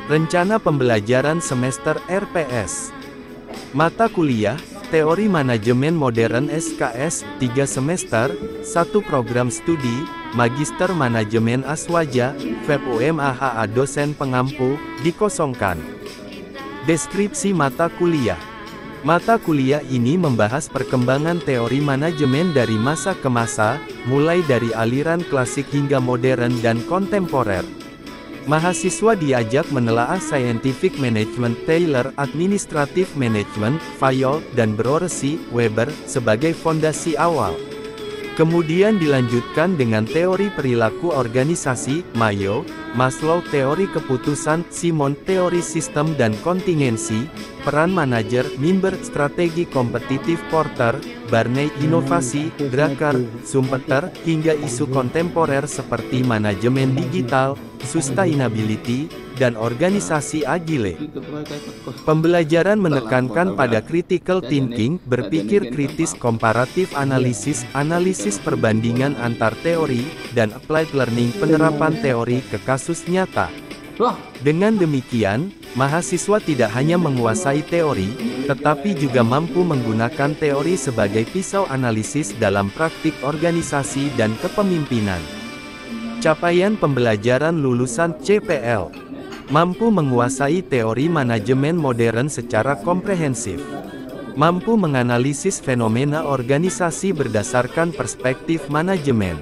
Rencana pembelajaran semester RPS. Mata kuliah, Teori Manajemen Modern SKS, 3 semester, 1 program studi, Magister Manajemen Aswaja, FEB UMAHA dosen pengampu, dikosongkan. Deskripsi mata kuliah. Mata kuliah ini membahas perkembangan teori manajemen dari masa ke masa, mulai dari aliran klasik hingga modern dan kontemporer. Mahasiswa diajak menelaah Scientific Management, Taylor, Administrative Management, Fayol, dan Broresi, Weber, sebagai fondasi awal. Kemudian dilanjutkan dengan teori perilaku organisasi, Mayo, Maslow, teori keputusan, Simon, teori sistem dan kontingensi, peran manajer, Minber, strategi kompetitif, Porter, Barney, inovasi, Drucker, Schumpeter, hingga isu kontemporer seperti manajemen digital, sustainability, dan organisasi agile. Pembelajaran menekankan pada critical thinking, berpikir kritis, komparatif analisis, analisis perbandingan antar teori, dan applied learning, penerapan teori ke kasus nyata. Dengan demikian, mahasiswa tidak hanya menguasai teori, tetapi juga mampu menggunakan teori sebagai pisau analisis dalam praktik organisasi dan kepemimpinan. Capaian pembelajaran lulusan CPL. Mampu menguasai teori manajemen modern secara komprehensif. Mampu menganalisis fenomena organisasi berdasarkan perspektif manajemen.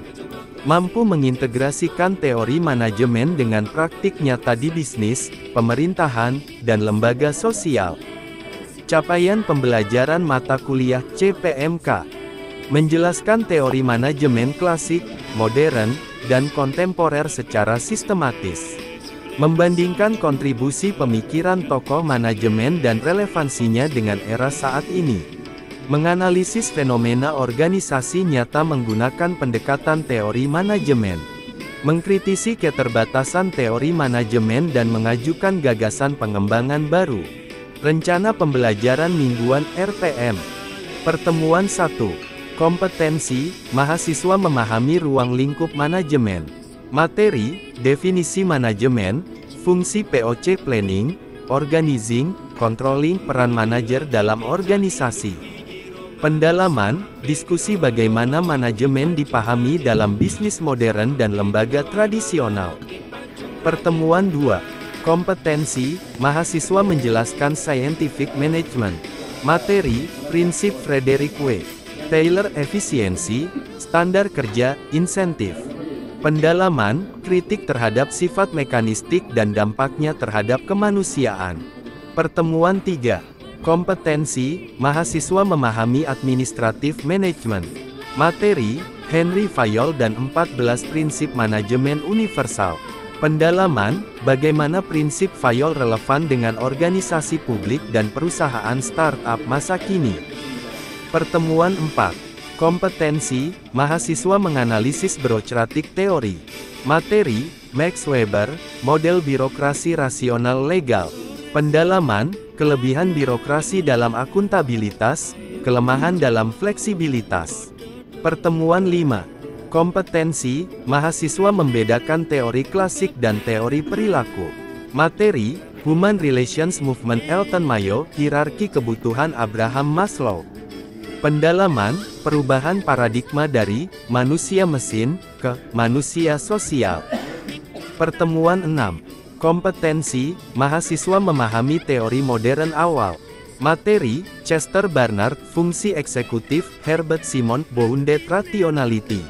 Mampu mengintegrasikan teori manajemen dengan praktik nyata di bisnis, pemerintahan, dan lembaga sosial. Capaian pembelajaran mata kuliah CPMK. Menjelaskan teori manajemen klasik, modern, dan kontemporer secara sistematis. Membandingkan kontribusi pemikiran tokoh manajemen dan relevansinya dengan era saat ini. Menganalisis fenomena organisasi nyata menggunakan pendekatan teori manajemen. Mengkritisi keterbatasan teori manajemen dan mengajukan gagasan pengembangan baru. Rencana pembelajaran mingguan RPM. Pertemuan 1. Kompetensi, mahasiswa memahami ruang lingkup manajemen. Materi, definisi manajemen, fungsi POC planning, organizing, controlling, peran manajer dalam organisasi. Pendalaman, diskusi bagaimana manajemen dipahami dalam bisnis modern dan lembaga tradisional. Pertemuan 2. Kompetensi, mahasiswa menjelaskan scientific management. Materi, prinsip Frederick W. Taylor, efisiensi, standar kerja, insentif. Pendalaman, kritik terhadap sifat mekanistik dan dampaknya terhadap kemanusiaan. Pertemuan 3. Kompetensi, mahasiswa memahami administratif manajemen. Materi, Henry Fayol dan 14 prinsip manajemen universal. Pendalaman, bagaimana prinsip Fayol relevan dengan organisasi publik dan perusahaan startup masa kini. Pertemuan 4. Kompetensi, mahasiswa menganalisis burokratik teori. Materi, Max Weber, model birokrasi rasional legal. Pendalaman, kelebihan birokrasi dalam akuntabilitas, kelemahan dalam fleksibilitas. Pertemuan 5. Kompetensi, mahasiswa membedakan teori klasik dan teori perilaku. Materi, Human Relations Movement Elton Mayo, hierarki kebutuhan Abraham Maslow. Pendalaman, perubahan paradigma dari manusia mesin ke manusia sosial. Pertemuan 6. Kompetensi, mahasiswa memahami teori modern awal. Materi, Chester Barnard, fungsi eksekutif, Herbert Simon, bounded rationality.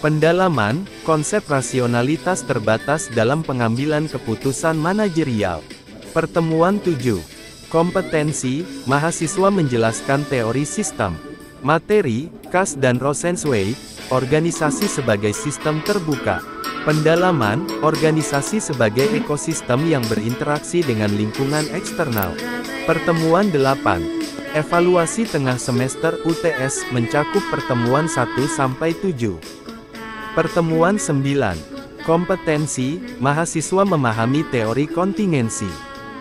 Pendalaman, konsep rasionalitas terbatas dalam pengambilan keputusan manajerial. Pertemuan 7. Kompetensi, mahasiswa menjelaskan teori sistem. Materi, Cass dan Rosenzweig, organisasi sebagai sistem terbuka. Pendalaman, organisasi sebagai ekosistem yang berinteraksi dengan lingkungan eksternal. Pertemuan 8. Evaluasi tengah semester UTS mencakup pertemuan 1-7. Pertemuan 9. Kompetensi, mahasiswa memahami teori kontingensi.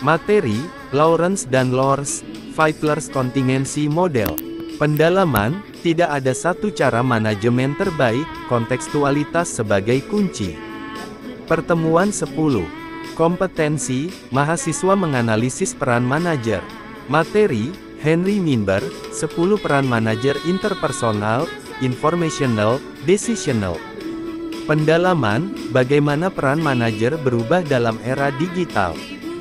Materi, Lawrence dan Lors, Feitler's Contingency Model. Pendalaman, tidak ada satu cara manajemen terbaik, kontekstualitas sebagai kunci. Pertemuan 10. Kompetensi, mahasiswa menganalisis peran manajer. Materi, Henry Minber, 10 peran manajer interpersonal, informational, decisional. Pendalaman, bagaimana peran manajer berubah dalam era digital.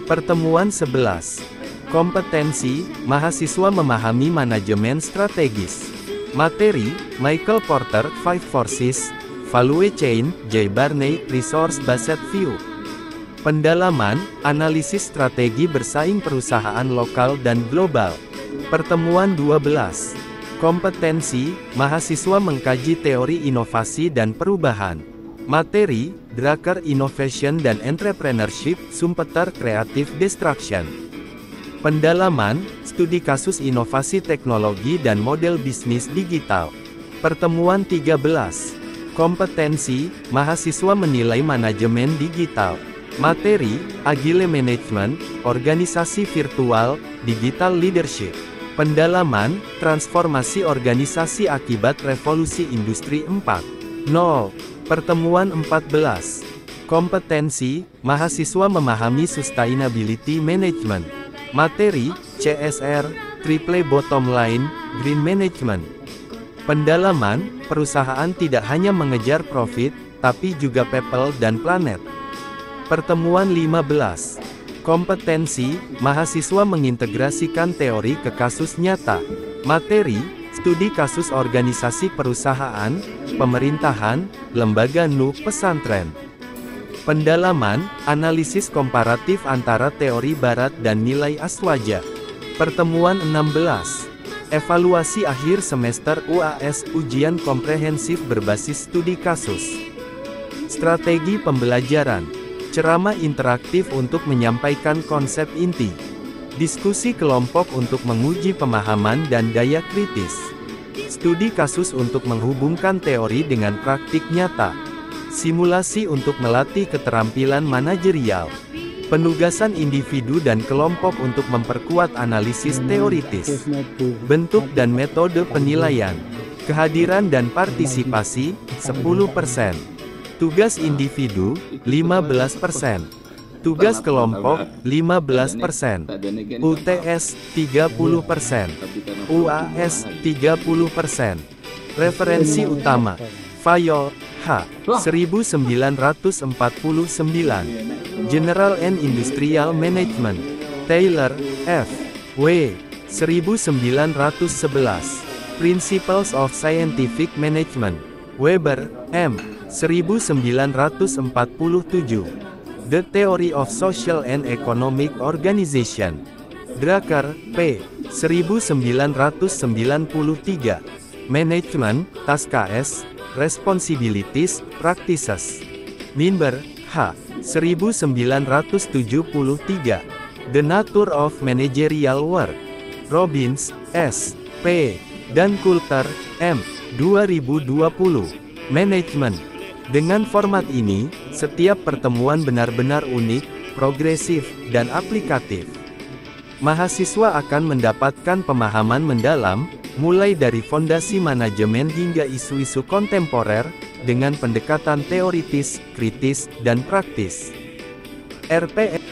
Pertemuan 11. Kompetensi, mahasiswa memahami manajemen strategis. Materi, Michael Porter, 5 Forces, Value Chain, J. Barney, Resource Based View. Pendalaman, analisis strategi bersaing perusahaan lokal dan global. Pertemuan 12. Kompetensi, mahasiswa mengkaji teori inovasi dan perubahan. Materi, Drucker Innovation dan Entrepreneurship, Schumpeter Creative Destruction. Pendalaman, studi kasus inovasi teknologi dan model bisnis digital. Pertemuan 13. Kompetensi, mahasiswa menilai manajemen digital. Materi, Agile Management, Organisasi Virtual, Digital Leadership. Pendalaman, transformasi organisasi akibat revolusi industri 4.0. Pertemuan 14. Kompetensi, mahasiswa memahami sustainability management. Materi, CSR, Triple Bottom Line, Green Management. Pendalaman, perusahaan tidak hanya mengejar profit, tapi juga people dan planet. Pertemuan 15. Kompetensi, mahasiswa mengintegrasikan teori ke kasus nyata. Materi, studi kasus organisasi perusahaan, pemerintahan, lembaga pesantren. Pendalaman, analisis komparatif antara teori barat dan nilai Aswaja. Pertemuan 16. Evaluasi akhir semester UAS, ujian komprehensif berbasis studi kasus. Strategi pembelajaran. Ceramah interaktif untuk menyampaikan konsep inti. Diskusi kelompok untuk menguji pemahaman dan daya kritis. Studi kasus untuk menghubungkan teori dengan praktik nyata. Simulasi untuk melatih keterampilan manajerial. Penugasan individu dan kelompok untuk memperkuat analisis teoritis. Bentuk dan metode penilaian. Kehadiran dan partisipasi, 10%. Tugas individu, 15%. Tugas kelompok, 15%. UTS, 30%. UAS, 30%. Referensi utama. Fayol, H. 1949. General and Industrial Management. Taylor, F. W. 1911. Principles of Scientific Management. Weber, M. 1947. The Theory of Social and Economic Organization. Drucker, P. 1993. Management, TASKS, Responsibilities, Practices. Minber, H. 1973. The Nature of Managerial Work. Robbins, S. P. dan Coulter, M. 2020. Manajemen. Dengan format ini, setiap pertemuan benar-benar unik, progresif, dan aplikatif. Mahasiswa akan mendapatkan pemahaman mendalam, mulai dari fondasi manajemen hingga isu-isu kontemporer, dengan pendekatan teoritis, kritis, dan praktis. RPS